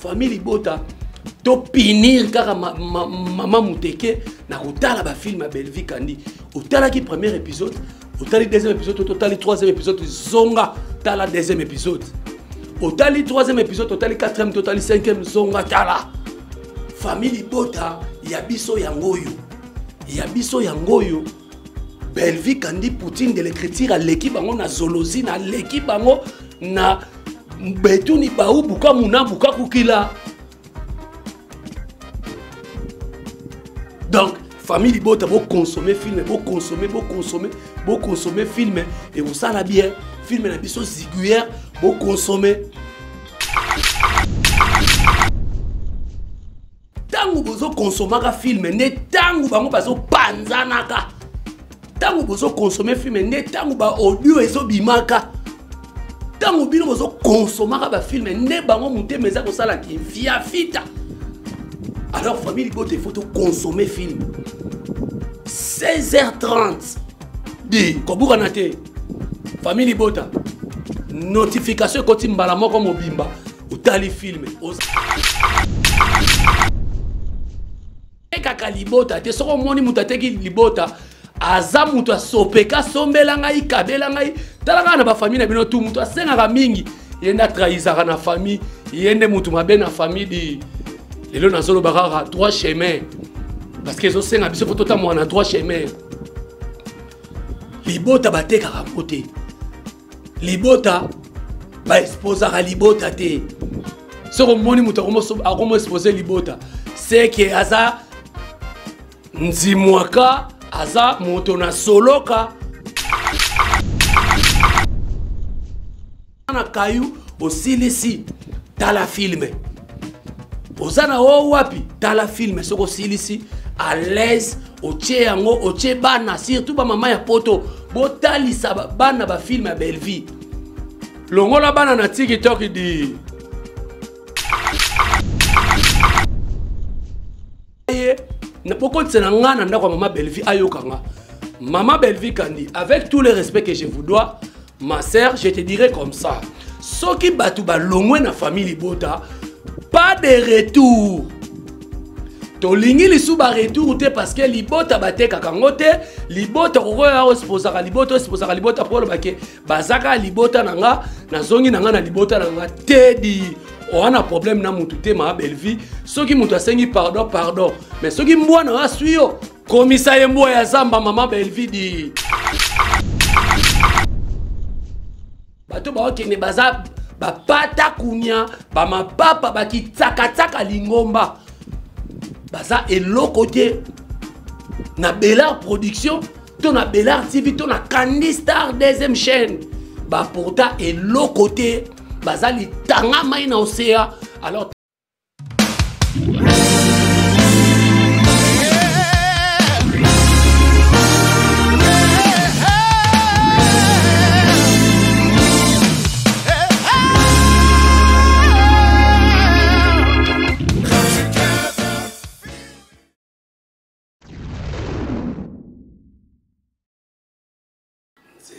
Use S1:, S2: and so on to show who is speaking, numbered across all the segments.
S1: famille Libota to pinir kaka maman Mouteke na kotala ba film à Belvi Kandi otala ki premier épisode otali deuxième épisode otali troisième épisode zonga tala deuxième épisode otali troisième épisode otali quatrième otali cinquième zonga tala famille Libota yabiso yangoyo Belvi Kandi Poutine de l'écriture à l'équipe bango na zolozi na l'équipe bango na betuni baou buka muna buka kukila. Donc famille Libota vous consommer film, vous consommer film et vous ça la bien film na biso ziguière vous consommer. Tango bozo consommer film ne tango bango bazo panzanaka. Tango bozo consommer film ne tango ba audio ezo bimaka. Tango bino bozo consommer ba film ne bango monter meza ko sala ki via fita. Alors famille Libota il faut consommer film. 16h30. Di kobuka nate. Famille Libota. Notification koti mbala moko mobimba. Utali film. Kaka Libota te soko moni mutateki Libota aza mutu asopeka sombela ngai kabela ngai talaka na ba famille na bino tu mutu asenga mingi yenda trahizaka na famille yende mutu mabe na famille di lelo nazolo bakara trois chemins parce que zo senga biso foto ta mwana trois chemins Libota batekaka côté Libota ba exposera Libota te soko moni mutu akomo exposer Libota c'est que aza nzimwaka aza moto na soloka na kayu osilisi tala filme ozana o wapi tala filme soko silisi à l'aise otie yango otie bana surtout ba mama ya poto botalisa bana ba film ya Belvi longola bana na TikTok di ne peut pas dire que maman Belvi ayokanga. Maman Belvi Kandi, avec tout le respect que je vous dois, ma sœur, je te dirais comme ça. Ceux qui battent longue na famille Libota, pas de retour. To lingi li suba retour parce que Libota bate kakangote, Libota roya exposera Libota pour le baké, bazaka Libota nanga, na zongi nanga na Libota nanga tedi. On a un problème na mutu te ma Belvi ceux qui mutu asengi pardon mais ceux qui mboa na asuyo commissaire mboa ya zamba maman Belvi di bato ba okene baza ba pata kunya ba mapapa ba kitaka lingomba baza eloko te na Belar production to na Belar TV to na Candy Star deuxième chaîne ba pourtant eloko te bazali tanga mai na océan alors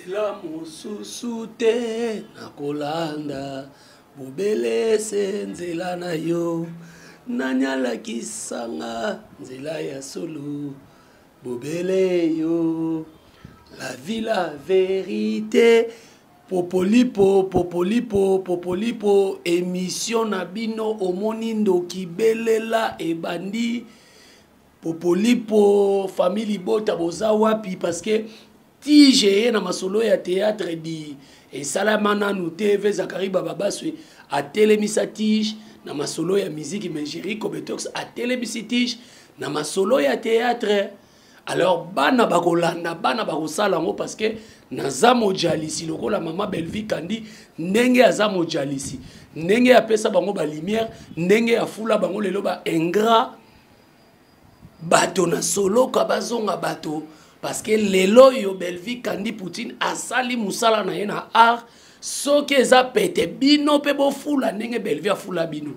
S1: la mususu te nakolanda bobele se nzela na yo nanyala kisanga nzela ya solo bobele yo la vie la vérité popolipo émission na bino omoni ndoki belela ebandi popolipo famille Libota boza wapi parce que tige na masolo ya théâtre di et salamana nous TV Zakari Bababaswe a télémisa tige na masolo ya musique Mengiri Kobetox a télémisa tige na masolo ya théâtre alors bana bakolanda bana bakosala ngo parce que nazamo jalisi lokola mama Belvi Kandi ndenge azamo jalisi ndenge ya pesa bango ba lumière ndenge ya fula bango lelo ba ingrat bato na solo ka bazonga bato parce que lelo yo Belvi Kandi Poutine asali musala na yena art soki eza pete bino pe bo fula ndenge Belvi a fula bino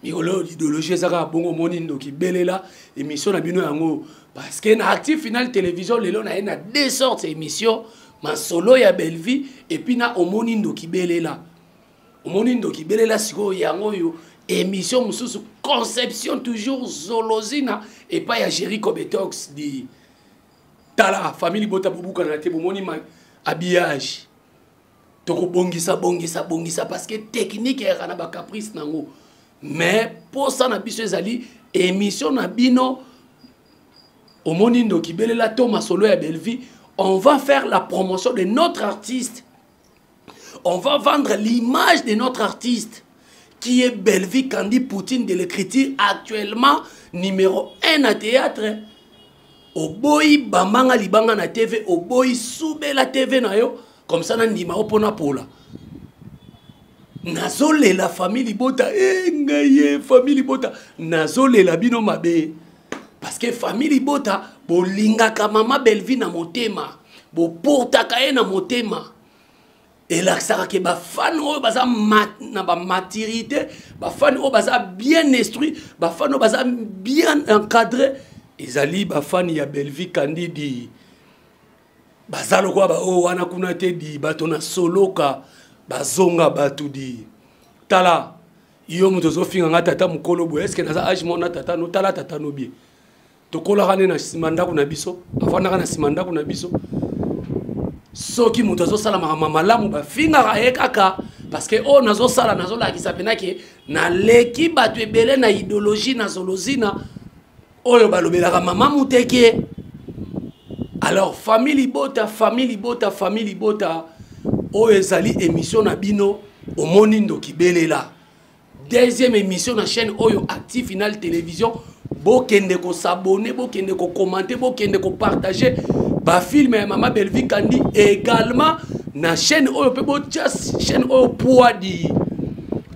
S1: mikolo l'idéologie ezaka bongo moni ndoki belela émission na bino yango parce que na Active Final télévision lelo na yena deux sortes émission ma solo ya Belvi et puis na omoni ndoki belela omoni ndoki belela siko yango yo émission mususu conception toujours zolozina et pas ya Jericho Betox di tala famille bota bubuka na te bomoni habillage toko bongisa parce que technique ya na ba caprice nango mais pour ça na biso ezali émission na bino omoni ndoki belela to masolo ya Belleville. On va faire la promotion de notre artiste. On va vendre l'image de notre artiste, qui est Belleville Kandi Poutine de l'écriture, actuellement numéro 1 à théâtre. Au boy Bamanga Libanga na TV, au boy Soube la TV na yo, comme ça nandima opona pola. Nazole la famille Bota, ngaye famille Bota, nazole la bino mabe. Parce que famille Bota, bolinga ka mama Belleville na motema, bo porta ka na motema. Et là ça que ba fan o baza na ba maturité, ba fan o baza bien instruit, ba fan o baza bien encadré. Ezali ba fan ya Belleville Kandi di bazalo kwa ba o wana kuna te di bato na soloka bazonga batu di tala yo muto zo finga ngata tata mukolo bo est-ce que naza age mona tata no tala tata no bien. Tokola kane na simanda kuna biso afana kana simanda kuna biso soki muto zo sala mama malamu ba finga ka ekaka parce que o nazo sala nazo la kisapena ke na leki batu ebele na idéologie na zolozina oyo balobelaka mama muteke. Alors famille Bota oyo ezali émission na bino omoni ndoki belela. Deuxième émission na chaîne oyo Active Final Télévision. Bokende ko s'abonner, bokende ko commenter, bokende ko partager ba film ya Mama Belleville Kandi également na chaîne oyo pe bo chaîne oyo poa di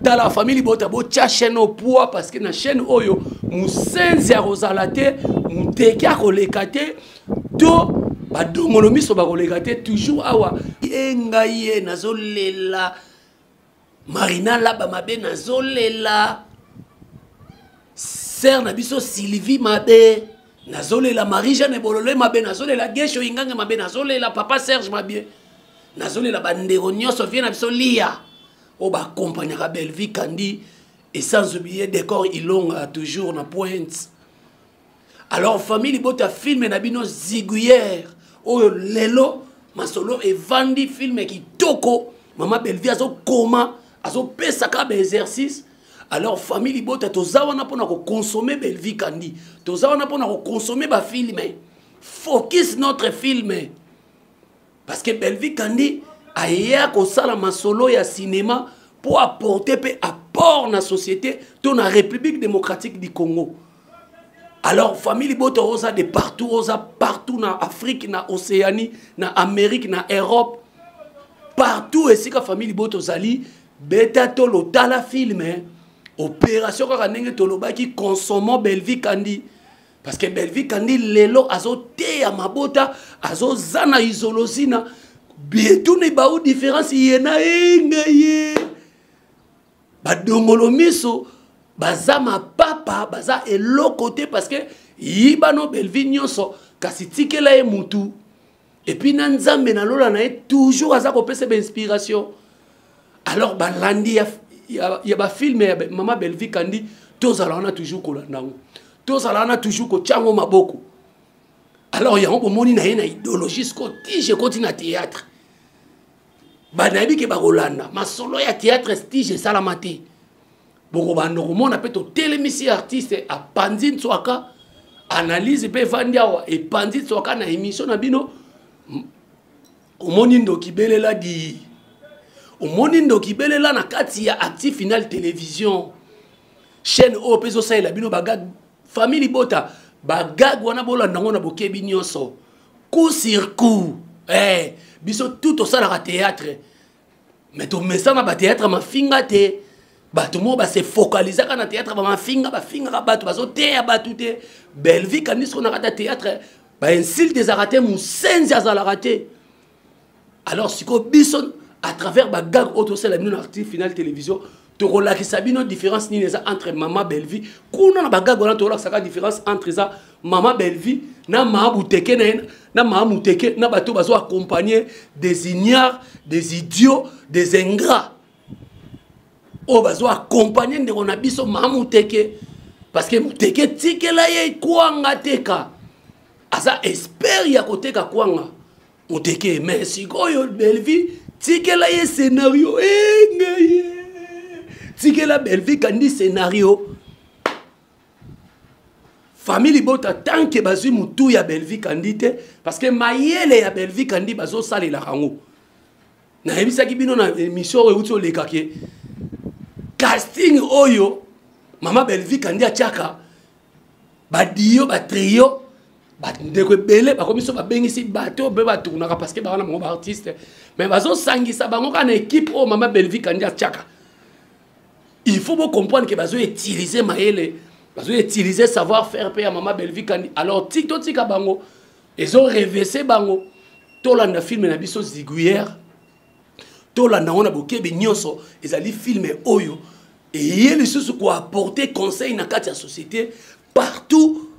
S1: dans la famille Bota bo chaîne oyo poa parce que na chaîne oyo musenzi ya rozalate muteki akolekate to ba dongolo miso ba kolekate toujours awa engaye nazolela Marina laba mabe nazolela Sœur Nabiso Sylvie mabe nazolela Marie-Jeanne Bolole mabe nazolela Gesho Inganga mabe nazolela Papa Serge mabe nazolela bandero nyonso vient Nabiso lia o ba accompagner ka Belleville Kandi et sans oublier décor Ilonga toujours na pointe. Alors famille Bota film na bino ziguière o lelo masolo e vandi film ki toko Mama Belleville azo koma azo pesa ka ba exercice. Alors famille Bota tozawana pona ko consommer Belleville Kandi tozawana pona ko consommer ba film focus notre film parce que Belleville Kandi aya ko sala masolo ya cinéma pour apporter pe apport na société to na République démocratique du Congo. Alors famille Bota oza de partout oza partout na Afrique na Océanie na Amérique na Europe partout et si ka famille Bota ozali beta to lotala film opération kaka ndenge tolobaki consommons Belleville Kandi parce que Belleville Kandi lelo azo te ya mabota azo zana izolosina bientôt ne ba ou différence yena ngaye badongolo miso baza mapapa baza eloko parce que yibano Belleville nyonso kasi tikela e mutu et puis na nzambe na lola na toujours aza kopesa ba inspiration. Alors balandi il y a ba film ya Mama Belleville Kandi tozala na toujours kolandango tozala na toujours ko chango maboko. Alors ya on moni na yena idéologie ko tige continue na théâtre banabi ke ba kolanda masolo ya théâtre stige salamate boko bando ko mona peto télémisi artiste a panzin swaka analyse pe vandia et panzin swaka na émission na bino omoni ndo kibelela di omoni ndo kibelela na kati ya Active Final Télévision chaîne o peso sa la bino bagag famille Bota bagag wana bola nango na bokebi nyonso coup sur coup biso tout au sala théâtre mais to mesa na ba théâtre ma finga te bato mo ba se focaliser na théâtre ba ma finga bato bazo te ya batu te Belleville Kandi so na kata théâtre ba insulte des araté musenzi azala raté. Alors siko bison à travers ba gag auto sala bino Active Final Télévision to relaki sabino différence ni les entre Mama Belleville kuna na ba gag ona to relaki saka différence entre ça Mama Belleville na Mama Muteke na Mama Muteke na bato bazo accompagner des ignares des idiots des ingrats. o bazo accompagner ndeko na biso mama Muteke parce que Muteke tikela ye kwanga teka asa espère ya koteka kwanga Muteke mais sikoyo Belle-Vie tikela ye scénario ngaye tikela Belle-Vie kandi scénario famille Bota tant que bazui mutu ya Belle-Vie kandite parce que mayele ya Belle-Vie kandi bazo salela rango na ebisaki bino na émission euti olekake casting oyo mama Belle-Vie kandi atiaka badio batrio ndeko ebele bakomiso babengisi bato be batunaka parce que bana bango ba artiste mais bazo sangisa bango kana équipe o mama Belle-Vie kandi atiaka il faut vous comprendre que bazo utiliser mayele bazo utiliser savoir faire payer à mama Belle-Vie kandi alors TikTok tika bango ils ont réversé bango tolanda film na biso ziguière tolanda on a bokebe nyonso ezali film oyo et yeli susu ko apporter conseil na kati ya société partout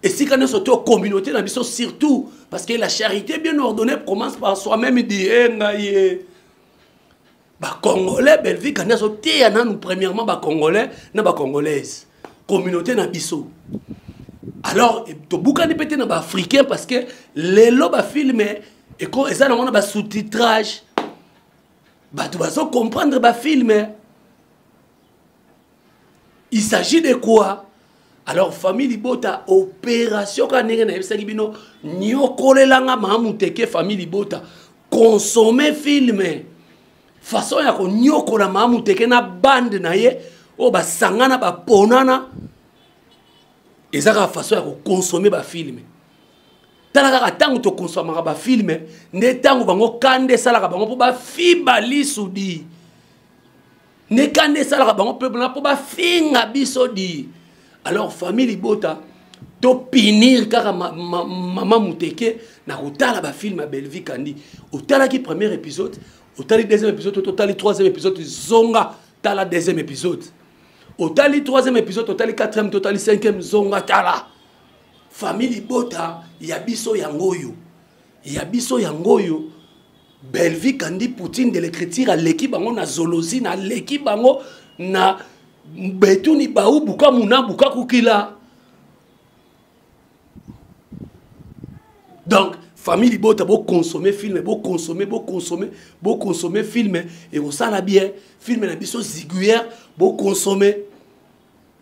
S1: et si quand surtout communauté na biso surtout parce que la charité bien ordonnée commence par soi-même dit ngaye ba congolais Belle-Vie quand so té na nous premièrement ba congolais na ba congolaise communauté na biso alors to bukani pété na ba africain parce que les lo ba filmer et quand ça na ba sous-titrage ba tu vas comprendre ba filmer il s'agit de quoi alors famille Bota opération kanenge na ebisaki bino nyokolelanga mama Muteke famille Bota consommer filmer façon ya ko nyokola mama Muteke na bande na ye o ba sangana ba ponana ezaka façon ya ko consommer ba filmer talaka tangu to consommer ba filmer ne tangu bango kande salaka bango po ba fiba lisudi ne kande salaka bango peuple na po ba finga bisodi. Alors famille Bota to pinir kaka mama Muteke na kotala ba film Belle-Vie kandi otala ki premier épisode otali deuxième épisode otali troisième épisode zonga tala deuxième épisode otali troisième épisode otali quatrième otali cinquième zonga tala famille Bota ya biso yangoyo Belle-Vie kandi Poutine de l'écriture à l'équipe bango na zoologie na l'équipe bango na betuni baou buka muna buka kukila donc famille Bota bo consommer film bo consommer film et on sala bien film na biso ziguière bo consommer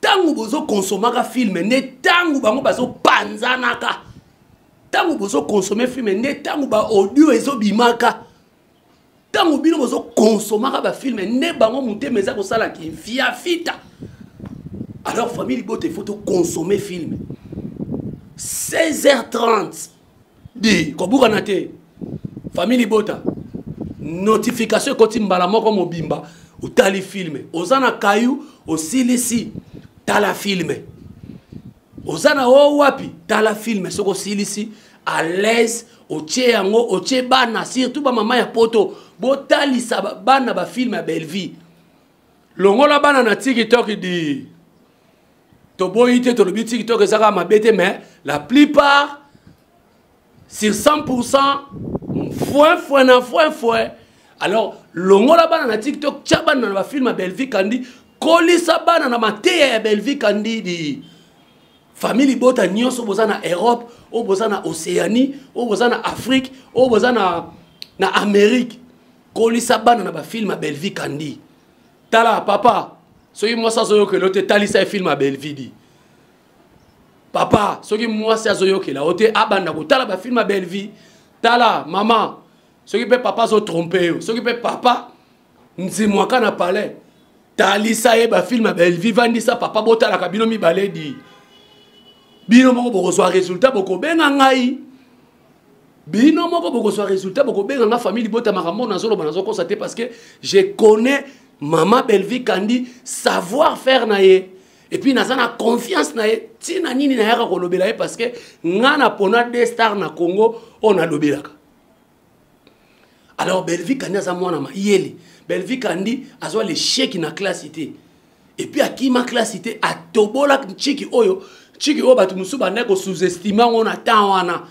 S1: tangu bozo consommer film ne tangu bango bazo panzanaka tangu bozo consommer film ne tangu ba audio ezo bimaka tangu bino bozo consommer ba film ne bango mutema eza ko sala ki via fita alors famille Bota il faut consommer film 16h30 di kobuka na te famille Bota notification koti mbala moko mobimba utali filme ozana kayu osilisi tala filme ozana o wapi tala filme soko silisi à l'aise otie yango otie bana surtout ba mama ya poto botalisa bana ba film ya Belle-Vie longola bana na TikTok di to boyite to lobi TikTok ezaka mabete mais la plupart sur 100% fois alors longola bana na TikTok tchabana na film ya Belle-Vie kandi kolisa bana na mateya ya Belle-Vie kandi di famille Bota nyonso bozana Europe o bozana Océanie o bozana Afrique o bozana na Amérique kolisa bana na ba film ya Belle-Vie kandi tala papa soki mwasi azoyokela ote talisa film ya Belle-Vie di papa soki mwasi azoyokela ote abanda kotala ba film ya Belle-Vie tala mama soki pe papa azo tromper yo soki pe papa nzimwaka na palais talisa ye ba film ya Belle-Vie vandisa papa botala ka bino mibale di bino moko bokozwa résultat bokobenga ngai bino moko bokozwa résultat bokobenga nga famille Bota makambo nazoloba nazokosate parce que je connais Maman Belle-Vie kandi savoir faire na ye et puis nazana confiance na ye tina nini na yaka kolobela ye parce que ngana pona des stars na Congo on a lobelaka alors Belle-Vie kandi aza mwana mayele Belle-Vie kandi azwa le chèque na classité et puis akima classité atobola chiki oyo batu musu banda ko sous-estimer on attend wana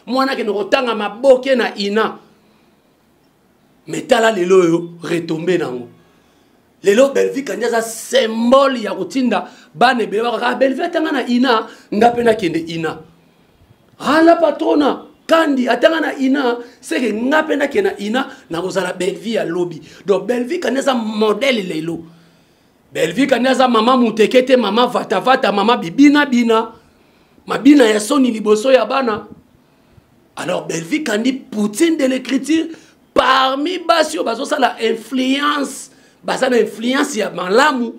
S1: mwana ke no tanga maboke na ina metala lelo yo retomber nango lelo Belleville kandi aza symbole ya kotinda bane bele baka Belleville atanga na ina ngape na kende ina ala patrona kandi atanga na ina seke ngape na kena ina na kozala Belleville ya lobby. Donc Belleville kandi aza modèle lelo. Belleville kandi aza mama mutekete, mama vata vata, mama bibina bina, mabina ya soni liboso ya bana. Alors Belleville kandi Poutine de l'écriture parmi basio baso ça la influence, basa na influence ya malamu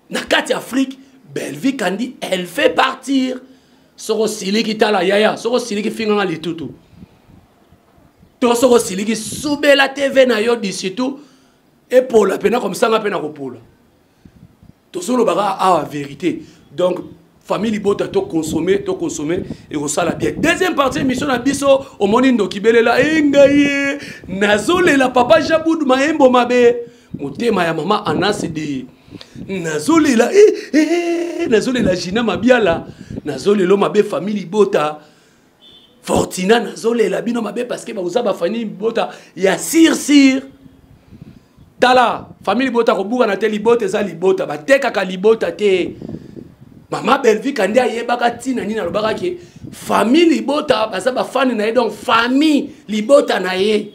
S1: na kati Afrique. Belleville kandi elle fait partir soko siliki tala yaya, soko siliki finga li tutu. To soko siliki soube la TV na yo d'ici tout. Et pour la peine comme ça, on a peine à repoula. Tout ça, la vérité. Donc, famille Libota, to consommer, et on s'en la bien. Deuxième partie, mission à Bisso, au Monindo Kibele la engaye, Nazole la papa Jaboud Maembo Mabe, Moute ma maman Anas de Nazole la, Nazole la Gina Mabiala, Nazole lo Mabe famille Libota, Fortina Nazole la Bino Mabe, parce que vous avez famille Libota, il y a sir. Tala, famille Libota, Roboura na te Libota, eza Libota, ba teka ka Libota te. Mama Belleville kandi ayebaka tina nina lobaka ke famille Libota, baza ba fani na ye donc famille Libota na ye.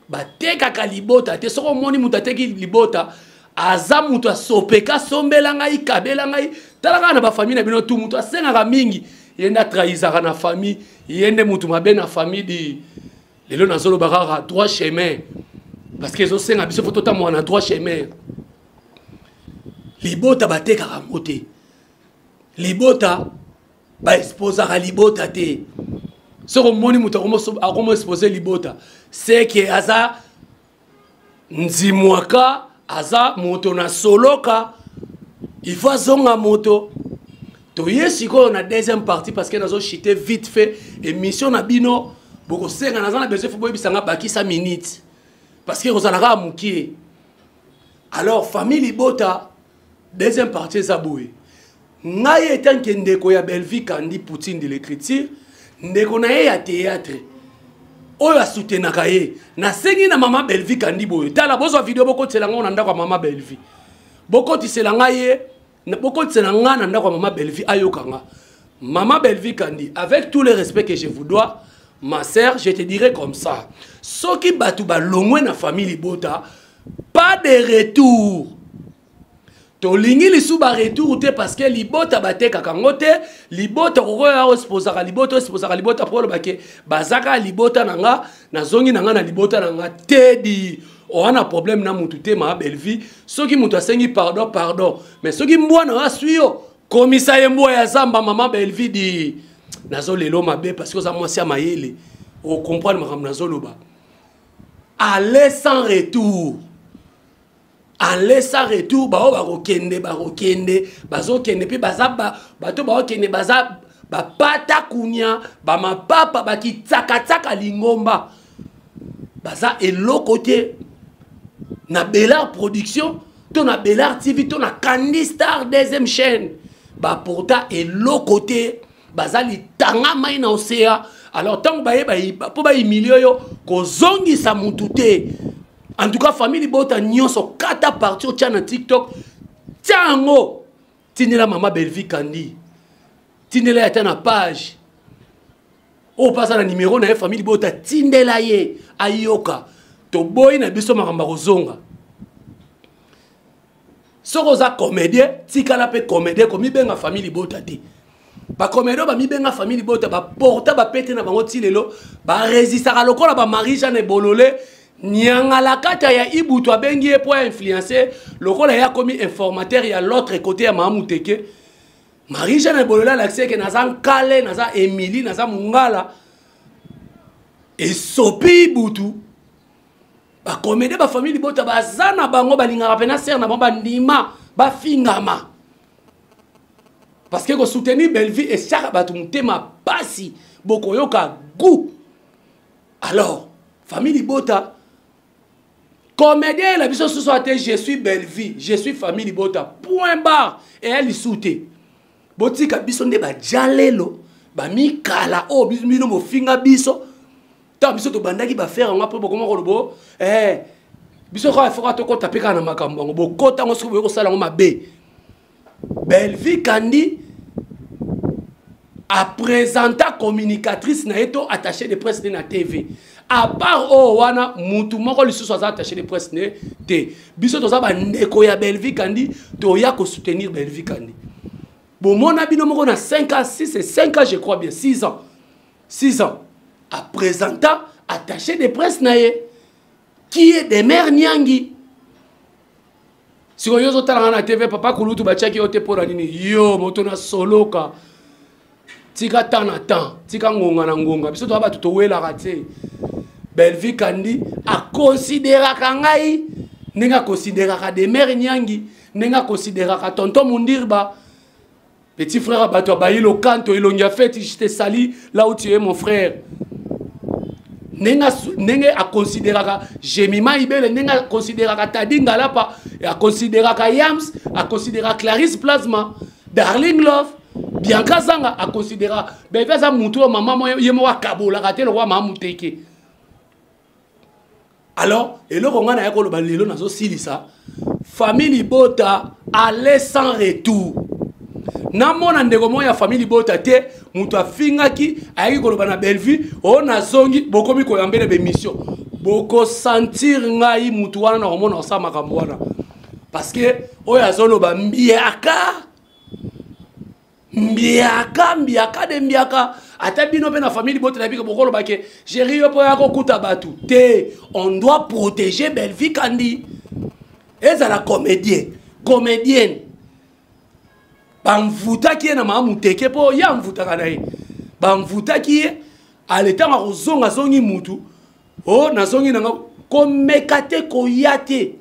S1: Ba teka ka Libota te soko moni muta teki Libota, aza mutu asopeka sombela ngai kabela ngai. Tala kana ba famille na bino tu mutu asengaka mingi, yenda trahizaka na famille, yende mutu mabe na famille di lelo nazolo bakaka droit chemin. Parce que les gens ont photo à droit chemin. Libota bate karamote. Libota ba exposa à Libota te. Ce que moni muta comment exposer Libota, c'est que aza nzimwaka aza moto na soloka. Il faut zonga moto. To yesi ko na deuxième partie parce que nazo chité vite fait émission na bino boko senga na besoin faut bisanga baki 5 minutes. Parce que vous allez moukier. Alors, famille Libota, deuxième partie, ça bouille. Naye étant que ndeko ya Belleville kandi Poutine de l'écriture, ndeko na ye ya théâtre. Oyo a soutenaka ye. Na sengi na mama Belleville kandi boye. Tala bozo vidéo boko tselanga na ndako mama Belleville. Boko tselanga ye, boko tselanga na ndako mama Belleville ayokanga. Mama Belleville kandi, avec tout le respect que je vous dois, ma sœur, je te dirais comme ça. Ce qui batou ba longwe na famille Libota, pas de retour. To lingi li sou ba retour te parce que Libota bate kakangote, Libota roya exposaka Libota pour le bake bazaka Libota nanga na zongi nanga na Libota nanga tedi. On a problème na mutu te ma Belleville, ce qui mutu asengi pardon, mais ce qui mboa na suyo, commissaire mboa ya zamba mama Belleville di nazo lelo mabe parce que ça moi c'est mayele on comprend ma nazo loba aller sans retour ba okende bazo kende puis baza bato ba okende baza ba pata kunya ba mapapa ba kitaka lingomba baza eloko te na Bellard production to na Bellard TV to na Candy Star deuxième chaîne ba pourtant eloko te bazali tanga mai na osea. Alors tant que po ba humilier yo ko zongi sa mutute. En tout cas famille Libota nyonso kata parti au na TikTok tiango tinela mama Belleville kandi tinela ya na page o pasa na numéro na famille Libota tindela ye ayoka to boy na biso makamba kozonga soko za comédien tikala pe comédien komi benga famille Libota te. Ba comédien ba mi benga famille Libota ba porta ba pete na bango tilelo ba résistara lokola ba Marie Jeanne Bololé nyanga la kata ya Ibutu abengi e pour influencer lokola ya komi informateur ya l'autre côté ya Mamuteke Marie Jeanne Bololé l'accès que naza Kale naza Emily naza Mungala et sopi Ibutu ba comédien ba famille Libota ba zana bango balinga pena ser na ba ndima ba fingama. Parce que vous soutenez Belleville et ça va tout ma passi beaucoup yoka goût. Alors famille Libota comédien la vision société je suis Belleville, je suis famille Libota point barre et elle soutient. Botika biso nde ba jalelo ba mikala o bismino mo finga biso ta biso to bandaki ba faire nga po comment ko lobo biso kwa faut to ko tapeka na makambo bo kota ngo sobo ko sala ngo mabe Belvi Kandi a présenté communicatrice na eto attaché de presse na TV à part wana mutu moko lisusu aza attaché de presse ne te biso toza ba ndeko ya Belvi Kandi to ya ko soutenir Belvi Kandi bon mon abino moko na 5 ans 6 et 5 ans je crois bien 6 ans a présenté attaché de presse na ye qui est des mères Nyangi. Si vous avez un TV, papa Kouloutou Bachaki ote pour la nini. Yo, motona soloka. Tika tanatan, tika ngonga na ngonga. Biso to ba tutowe la raté. Belvi Kandi a considéré kangai, nenga considéré ka des mères Nyangi, nenga considéré ka tonton Mundirba. Petit frère Bato Baïlo Kanto, il a fait, je te salue là où tu es mon frère. Nenga a considéré Jemima Ibele, nenga a considéré Tadinga Lapa, a considéré Yams, a considéré Clarisse Plasma, Darling Love, Bianca Zanga a considéré Beveza Moutou, maman Yemoa Kabo, la raté le roi Mamouteke. Alors, et le Rongan a école Balilo Nazo Silisa, famille Bota allait sans retour. Namona ndeko moya famille Bota te mutu afingaki ayaki koloba na Bellevue o na zongi bokomi ko yambele be mission boko sentir ngai mutu wana na komona sa makambo wana parce que oya zoloba mbiaka de mbiaka ata bino pe na famille Bota na biko bokolo bake chéri yo po ya ko kuta batu te on doit protéger Belvi Kandi ezala comédienne Bamvuta qui est na mamuteke po ya mvuta kana ye bamvuta qui est à l'état ma zonga zongi mutu oh na zongi nanga ko mekate ko yate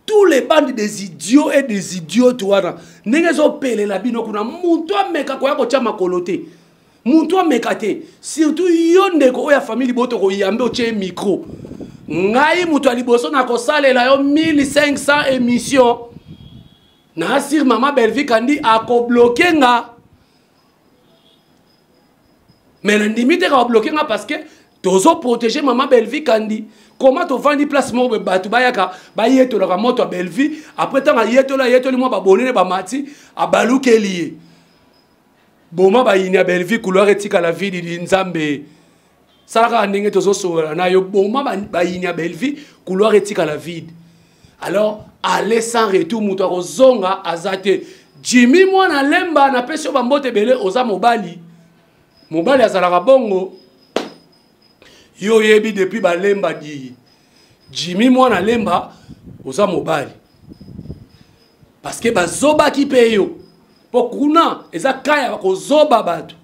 S1: tous les bandes des idiots et des idiotes wana ndenge zo pele la bino kuna mutu ameka ko ya ko chama kolote mutu amekate surtout yonde ko ya famille Boto ko yambe o che micro ngai mutu aliboso na ko salela yo 1500 émissions. Nasir Maman Belvi Kandi a bloqué nga. Mais l'indimité a bloqué nga parce que tozo protéger Maman Belvi Kandi. Comment tu vends des places mo batu bayaka ba yeto la moto a Belvi après tant yeto li mo ba bonene ba mati a baluke lié. Boma ba yini a Belvi couloir etika la vie di Nzambe. Sala ndenge tozo so na yo boma ba yini a Belvi couloir etika la vide. Alors, aller sans retour, moutako zonga azate. Jimmy mwana lemba na pesio bambote bele oza mobali. Mobali azalaka bongo. Yo yebi depuis ba lemba di. Jimmy mwana lemba oza mobali. Parce que ba zoba ki peyo. Pokuna eza kaya bako zoba batu.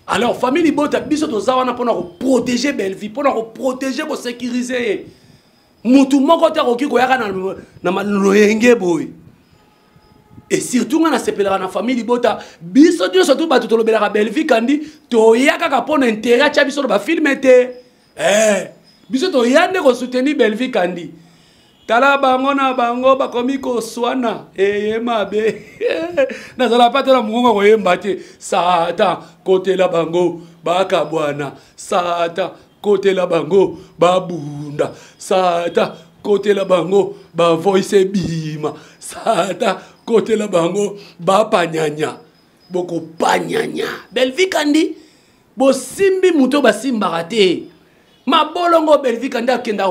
S1: Alors, famille Bota biso toza wana pona ko protéger Belvi, pona ko protéger ko sécuriser. Mutu moko te koki koyaka na maloyenge boy et surtout ngana sepelaka na famille Bota biso dio surtout batu tolobelaka Belvi Kandi toyaka ka pona intérêt cha biso ba filmer te biso to yande ko soutenir Belvi Kandi tala bango na bango bakomi ko swana mabe nazala pate na mungongo ko yemba te sata côté la bango baka bwana sata côté la bango babunda sata côté la bango ba voice bima sata côté la bango ba panyanya boko panyanya Belvi Kandi bo simbi muto ba simba raté ma bolongo Belvi Kandi akenda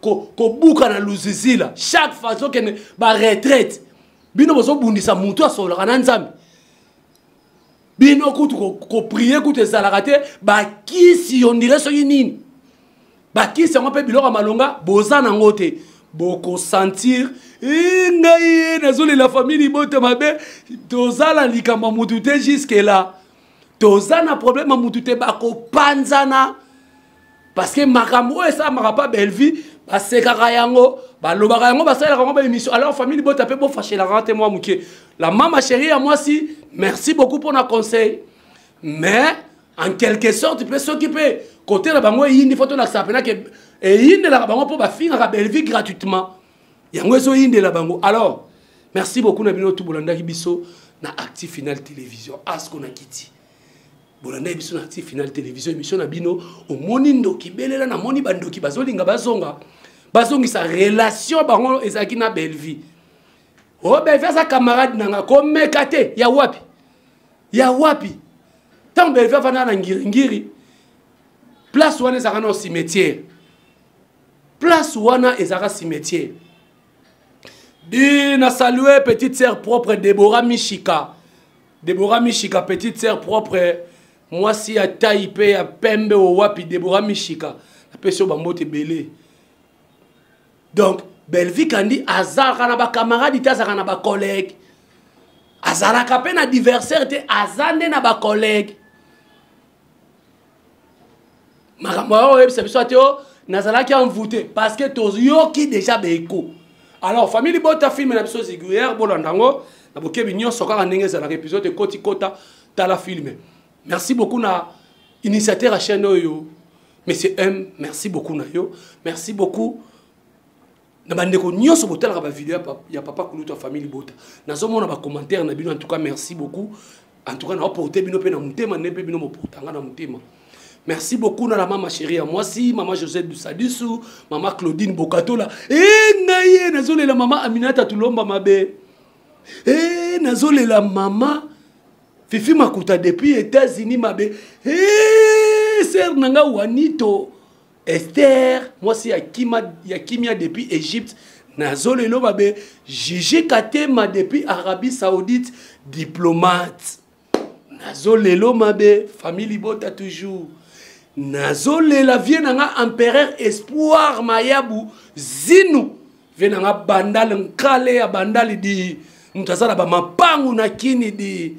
S1: ko buka na luzizila chaque façon que ba retraite bino bozo bundisa muto asola kana Nzambe bino kutu ko prier kutu ezalaka ba kisi on dirait so nini ba kisi on peut biloko malonga boza nango te boko sentir ngai nazoli la famille Bota mabe tozala likamba mutu te jusque là tozana problème mutu te bako panzana parce que makambo esa makapa Belvi basekaka yango balobaka yango basalaka yango ba émission alors famille Bota pe bo fâcher la rente moi muke la maman chérie à moi si merci beaucoup pour nos conseils mais en quelque sorte tu peux s'occuper côté la bango yindi photo na sapena que yindi la bango pour ba finga ka Belvi gratuitement yango so yindi la bango alors merci beaucoup na bino tout bolanda biso na Active Final Télévision asko na kiti bolanda biso na ti final télévision émission na bino omoni ndoki belela na moni bandoki bazolinga bazongisa relation bango ezaki na belle vie o belle vie sa camarade nanga komeka te ya wapi tant belle vie fana na ngiri place wana ezaka na cimetière Di na saluer petite sœur propre Déborah Michika, petite sœur propre moi si à Taipei à Pembe au wapi Déborah Michika la personne bambote belé. Donc Belvi kandi azara na ba camarade azara na ba collègue azara ka pe na adversaire te azande na ba collègue makambo o ebisa biso ateo nazala ki envoûté parce que toyo ki déjà beko. Alors famille bota film na biso ziguière bolandango na bokebi nyonso kaka ndenge za na épisode koti kota tala film. Merci beaucoup na initiateur à chaîne yo monsieur M, merci beaucoup na yo, merci beaucoup na bandeko nyonso botala ba vidéo ya papa kuluta famille bota nazomona ba commentaire na bino en tout cas merci beaucoup en tout cas na porter bino pe na mutema ne pe bino mo portanga na mutema. Merci beaucoup na la maman chérie à moi si maman Josette Dusadissou, maman Claudine Bokatola. Naye nazole la maman Aminata Tulomba mabe. Nazole la maman Fifi Makuta depuis États-Unis mabe. Sœur nanga Wanito Esther, moi si Yakimia depuis Égypte. Nazole lo mabe. Gigi Katema depuis Arabie Saoudite, diplomate. Nazole lo mabe, famille bota toujours. Nazole la vie nanga empereur espoir mayabu zinu venanga bandal nkale ya bandali di mutazala ba mapangu na kini di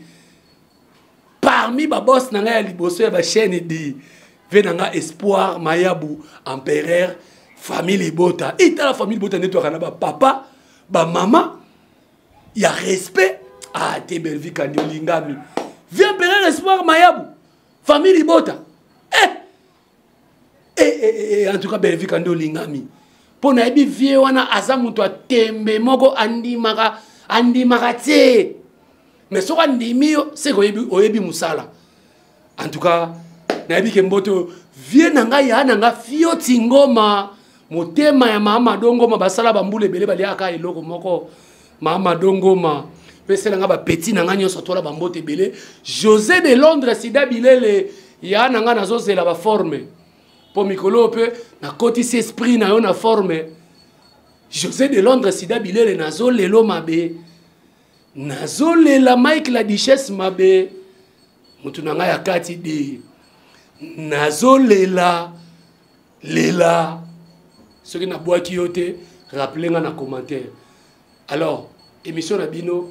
S1: parmi ba boss nanga ya liboso ya ba chaîne di venanga espoir mayabu empereur famille bota ita la famille bota neto kana ba papa ba mama ya respect ah te belle vie kandi olingami vie empereur espoir mayabu famille bota en tout cas belle vie quand lingami pour na ebi vie wana azamuto tembe moko andimaka te mais so andimio c'est ko oyebi musala en tout cas na ebi ke mboto vie nanga ya nanga fio tingoma motema ya mama dongoma basala bambule bele bali aka eloko moko mama dongoma pese nanga ba petit nanga nyoso tola bambote bele José de Londres sida bilele ya nanga nazozela ba forme pour mikolo pe na koti si esprit na yo na forme José de Londres sida bilele nazo lelo mabe nazo lela Mike la Duchesse mabe mutu nanga ya kati de nazo lela ce qui na boaki yote rappelez nga na commentaire. Alors émission na bino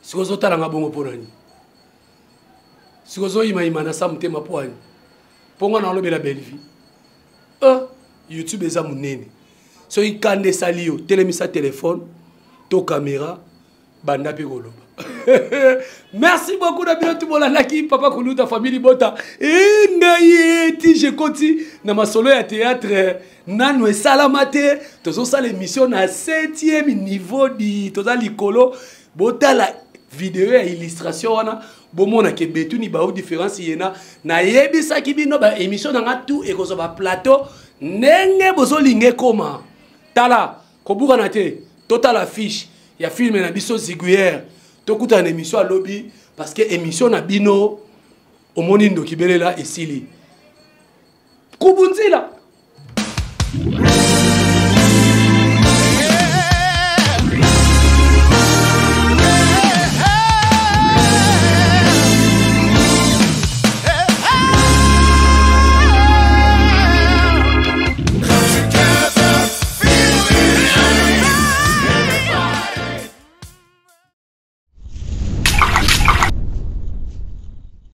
S1: sikozo talanga bongo porani sikozo ima na samte mapwani ponga na lobe la belle vie YouTube eza munene so ikande salio telemisa téléphone to caméra banda pe koloba. Merci beaucoup na bino tout bolanda ki papa kuluta famille bota ngaye ti je koti na masolo ya théâtre nanu esalamate tozo sala émission na 7e niveau di toza likolo bota la vidéo ya illustration wana bomona ke betuni ba différence yena na yebisa ki bino ba émission na tout et kozo ba plateau nenge bozo linge koma tala kobuka na te total affiche ya film na biso ziguière tokuta na émission à lobby parce que émission na bino omoni ndo kibelela esili kubunzila